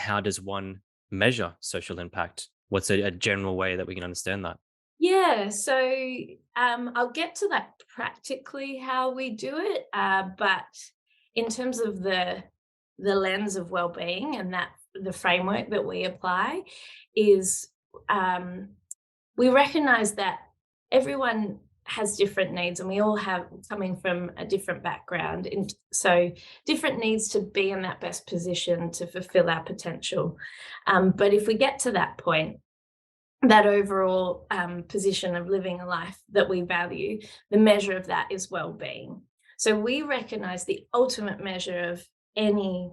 how does one measure social impact? What's a general way that we can understand that? Yeah, so I'll get to that practically how we do it, but in terms of the lens of well-being and that the framework that we apply is um, we recognize that everyone has different needs and we all have coming from a different background, and so different needs to be in that best position to fulfill our potential. But if we get to that point, that overall position of living a life that we value, the measure of that is well-being. So we recognize the ultimate measure of any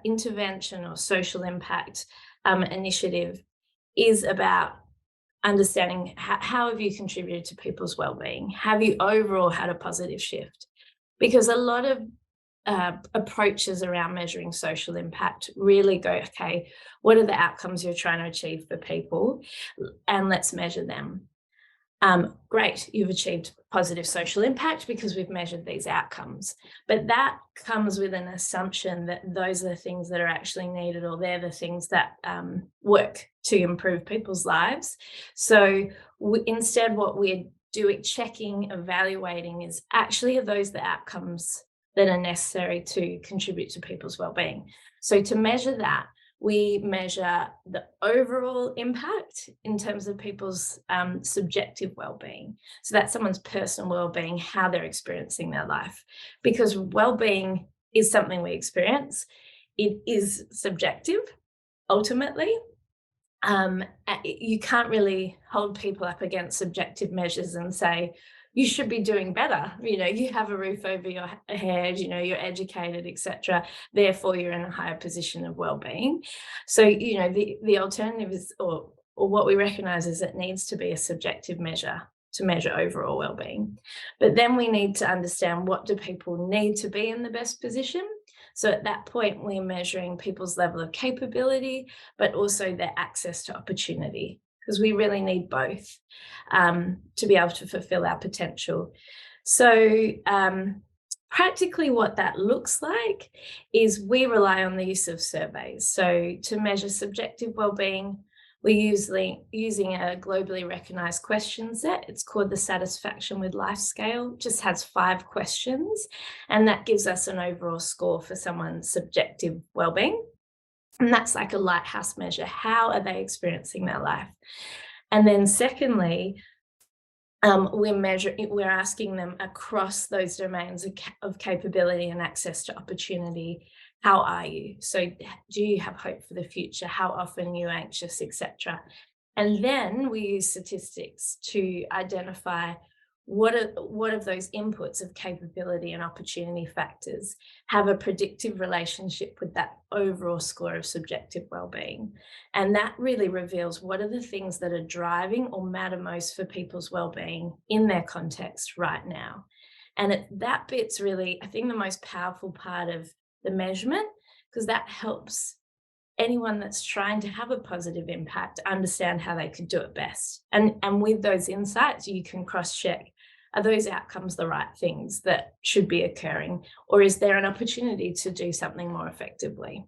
intervention or social impact initiative is about understanding how have you contributed to people's well-being? Have you overall had a positive shift? Because a lot of approaches around measuring social impact really go, okay, what are the outcomes you're trying to achieve for people? And let's measure them. Great, you've achieved positive social impact because we've measured these outcomes. But that comes with an assumption that those are the things that are actually needed, or they're the things that work to improve people's lives. So instead, what we're doing, checking, evaluating, is actually are those the outcomes that are necessary to contribute to people's well-being. So to measure that, we measure the overall impact in terms of people's subjective well-being. So that's someone's personal well-being, how they're experiencing their life. Because well-being is something we experience. It is subjective, ultimately. You can't really hold people up against subjective measures and say, you should be doing better. You have a roof over your head, you're educated, etc. Therefore, you're in a higher position of well-being. So, the alternative is, or what we recognize is it needs to be a subjective measure to measure overall well-being. But then we need to understand, what do people need to be in the best position? So at that point, we're measuring people's level of capability, but also their access to opportunity, because we really need both to be able to fulfill our potential. So practically what that looks like is we rely on the use of surveys. So to measure subjective well-being, we're usually using a globally recognized question set. It's called the Satisfaction with Life Scale. It just has 5 questions, and that gives us an overall score for someone's subjective well-being. And that's like a lighthouse measure. How are they experiencing their life? And then secondly, we're asking them across those domains of capability and access to opportunity. How are you? So do you have hope for the future? How often are you anxious, etc.? And then we use statistics to identify what of those inputs of capability and opportunity factors have a predictive relationship with that overall score of subjective well-being. And that really reveals what are the things that are driving or matter most for people's well-being in their context right now. And that bit's really, I think, the most powerful part of the measurement, because that helps anyone that's trying to have a positive impact understand how they could do it best. And with those insights, you can cross-check, are those outcomes the right things that should be occurring? Or is there an opportunity to do something more effectively?